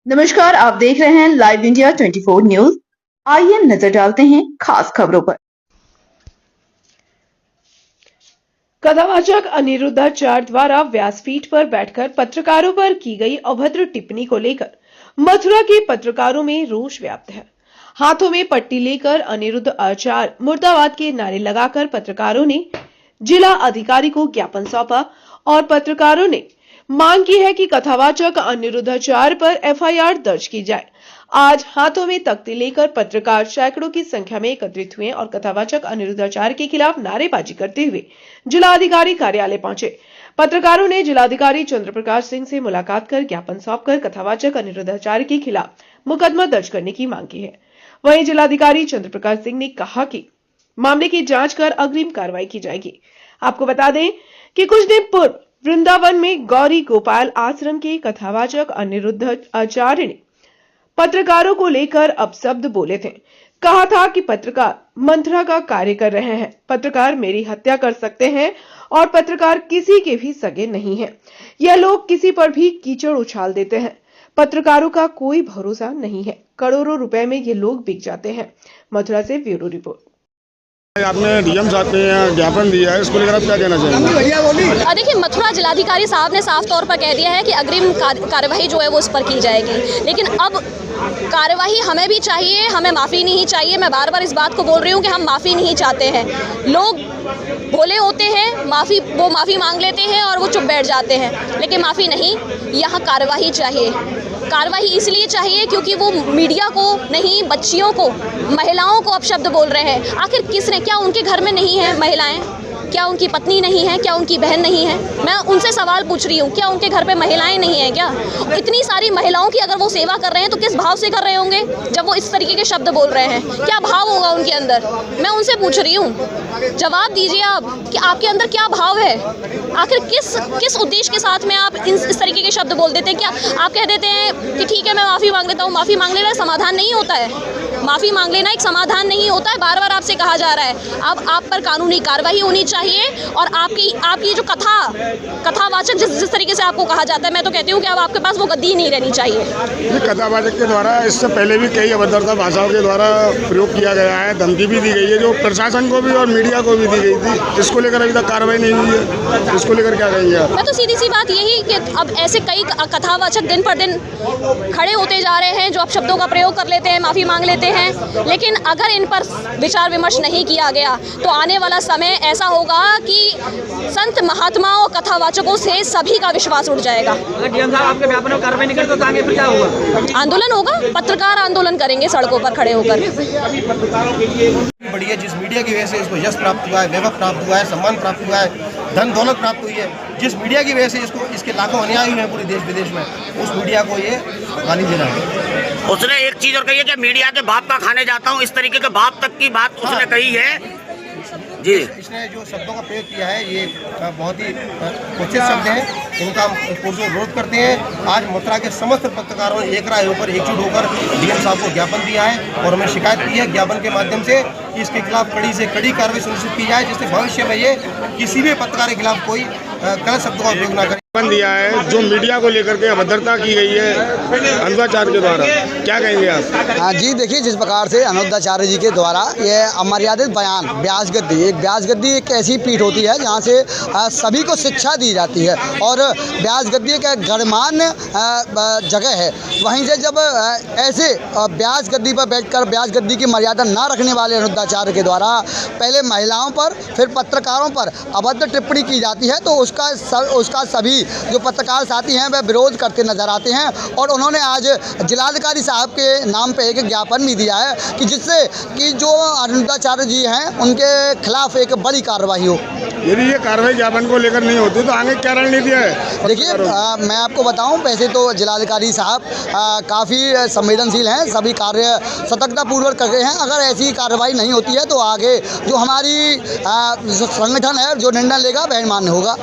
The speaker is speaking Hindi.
नमस्कार, आप देख रहे हैं लाइव इंडिया 24 न्यूज। आइए नजर डालते हैं खास खबरों पर। कथावाचक अनिरुद्धाचार्य द्वारा व्यासपीठ पर बैठकर पत्रकारों पर की गई अभद्र टिप्पणी को लेकर मथुरा के पत्रकारों में रोष व्याप्त है। हाथों में पट्टी लेकर अनिरुद्ध आचार्य मुर्दाबाद के नारे लगाकर पत्रकारों ने जिला अधिकारी को ज्ञापन सौंपा और पत्रकारों ने मांग की है कि कथावाचक अनिरुद्धाचार्य पर एफआईआर दर्ज की जाए। आज हाथों में तख्ती लेकर पत्रकार सैकड़ों की संख्या में एकत्रित हुए और कथावाचक अनिरुद्धाचार्य के खिलाफ नारेबाजी करते हुए जिलाधिकारी कार्यालय पहुंचे। पत्रकारों ने जिलाधिकारी चंद्र प्रकाश सिंह से मुलाकात कर ज्ञापन सौंपकर कथावाचक अनिरुद्धाचार्य के खिलाफ मुकदमा दर्ज करने की मांग की है। वहीं जिलाधिकारी चंद्र प्रकाश सिंह ने कहा कि मामले की जांच कर अग्रिम कार्रवाई की जाएगी। आपको बता दें कि कुछ दिन पूर्व वृंदावन में गौरी गोपाल आश्रम के कथावाचक अनिरुद्ध आचार्य ने पत्रकारों को लेकर अपशब्द बोले थे। कहा था कि पत्रकार मंत्रा का कार्य कर रहे हैं, पत्रकार मेरी हत्या कर सकते हैं और पत्रकार किसी के भी सगे नहीं हैं। यह लोग किसी पर भी कीचड़ उछाल देते हैं। पत्रकारों का कोई भरोसा नहीं है। करोड़ों रुपए में ये लोग बिक जाते हैं। मथुरा से ब्यूरो रिपोर्ट। आपने डीएम साहब ने ज्ञापन दिया है, इसको लेकर आप क्या कहना चाहेंगे? देखिए, मथुरा जिलाधिकारी साहब ने साफ तौर पर कह दिया है कि अग्रिम कार्यवाही जो है वो उस पर की जाएगी। लेकिन अब कार्यवाही हमें भी चाहिए, हमें माफ़ी नहीं चाहिए। मैं बार बार इस बात को बोल रही हूँ कि हम माफ़ी नहीं चाहते हैं। लोग भोले होते हैं, वो माफ़ी मांग लेते हैं और वो चुप बैठ जाते हैं, लेकिन माफ़ी नहीं, यहाँ कार्यवाही चाहिए। कार्रवाई इसलिए चाहिए क्योंकि वो मीडिया को नहीं, बच्चियों को, महिलाओं को अपशब्द बोल रहे हैं। आखिर किसने, क्या उनके घर में नहीं है महिलाएं? क्या उनकी पत्नी नहीं है? क्या उनकी बहन नहीं है? मैं उनसे सवाल पूछ रही हूँ, क्या उनके घर पे महिलाएं नहीं हैं? क्या इतनी सारी महिलाओं की अगर वो सेवा कर रहे हैं तो किस भाव से कर रहे होंगे जब वो इस तरीके के शब्द बोल रहे हैं? क्या भाव होगा उनके अंदर? मैं उनसे पूछ रही हूँ, जवाब दीजिए आप कि आपके अंदर क्या भाव है। आखिर किस उद्देश्य के साथ में आप इस तरीके के शब्द बोल देते हैं? क्या आप कह देते हैं कि ठीक है मैं माफ़ी मांग लेता हूँ? माफ़ी मांग लेना समाधान नहीं होता है। माफ़ी मांग लेना एक समाधान नहीं होता है। बार बार आपसे कहा जा रहा है अब आप पर कानूनी कार्रवाई होनी चाहिए और आपकी जो कथावाचक जिस तरीके से आपको कहा जाता है, मैं तो कहती हूँ कि अब आपके पास वो गद्दी नहीं रहनी चाहिए। ये कथावाचक के द्वारा इससे पहले भी कई अभद्रता भाषाओं के द्वारा प्रयोग किया गया है, धमकी भी दी गई है जो प्रशासन को भी और मीडिया को भी दी गई थी। इसको लेकर अभी तक कार्रवाई नहीं हुई है, इसको लेकर क्या कहेंगे आप? मैं तो सीधी सी बात यही कि अब ऐसे कई कथावाचक दिन पर दिन खड़े होते जा रहे हैं जो अपशब्दों का प्रयोग कर लेते हैं, माफ़ी मांग लेते हैं। लेकिन अगर इन पर विचार विमर्श नहीं किया गया तो आने वाला समय ऐसा होगा कि संत महात्माओं कथावाचकों से सभी का विश्वास उठ जाएगा। अगर डीएम साहब आपके व्यापन में कार्रवाई नहीं करते तो आगे फिर क्या होगा? आंदोलन होगा, पत्रकार आंदोलन करेंगे सड़कों पर खड़े होकर। बड़ी है जिस मीडिया की वजह से इसको यश प्राप्त हुआ है, वैभव प्राप्त हुआ है, सम्मान प्राप्त हुआ है, धन दौलत प्राप्त हुई है, जिस मीडिया की वजह से इसके लाखों अनुयायी हैं पूरे देश विदेश में, उस मीडिया को ये गाली दे रहा है। उसने एक चीज और कही है कि मीडिया के बाप का खाने जाता हूँ, इस तरीके के बाप तक की बात उसने कही है जी। इसने जो शब्दों का प्रयोग किया है ये बहुत ही उचित शब्द हैं, इनका हम विरोध करते हैं। आज मथुरा के समस्त पत्रकारों ने एक राय होकर, एकजुट होकर डीएम साहब को ज्ञापन दिया है और हमें शिकायत की है ज्ञापन के माध्यम से कि इसके खिलाफ कड़ी से कड़ी कार्रवाई सुनिश्चित की जाए, जिससे भविष्य में ये किसी भी पत्रकार के खिलाफ कोई गलत शब्दों का उपयोग न करे। दिया है जो मीडिया को लेकर के अभद्रता की गई है अनिरुद्धाचार्य के द्वारा, क्या कहेंगे आप? हाँ जी, देखिए जिस प्रकार से अनिरुद्धाचार्य जी के द्वारा ये अमर्यादित बयान, ब्याज गद्दी एक ऐसी पीठ होती है जहाँ से सभी को शिक्षा दी जाती है और ब्याज गद्दी एक गणमान्य जगह है। वहीं से जब ऐसे ब्याज गद्दी पर बैठकर ब्याज गद्दी की मर्यादा न रखने वाले अनिरुद्धाचार्य के द्वारा पहले महिलाओं पर फिर पत्रकारों पर अभद्र टिप्पणी की जाती है तो उसका सभी जो पत्रकार साथी हैं वह विरोध करते नजर आते हैं और उन्होंने आज जिलाधिकारी साहब के नाम पे एक ज्ञापन भी दिया है कि जिससे कि जो अनिरुद्धाचार्य जी हैं उनके खिलाफ एक बड़ी कार्रवाई हो। यदि ये कार्रवाई ज्ञापन को लेकर नहीं होती तो आगे क्या रणनीति है? देखिए मैं आपको बताऊं, वैसे तो जिलाधिकारी साहब काफ़ी संवेदनशील हैं, सभी कार्य सतर्कतापूर्वक कर रहे हैं। अगर ऐसी कार्रवाई नहीं होती है तो आगे जो हमारी संगठन है जो निर्णय लेगा वह मान्य होगा।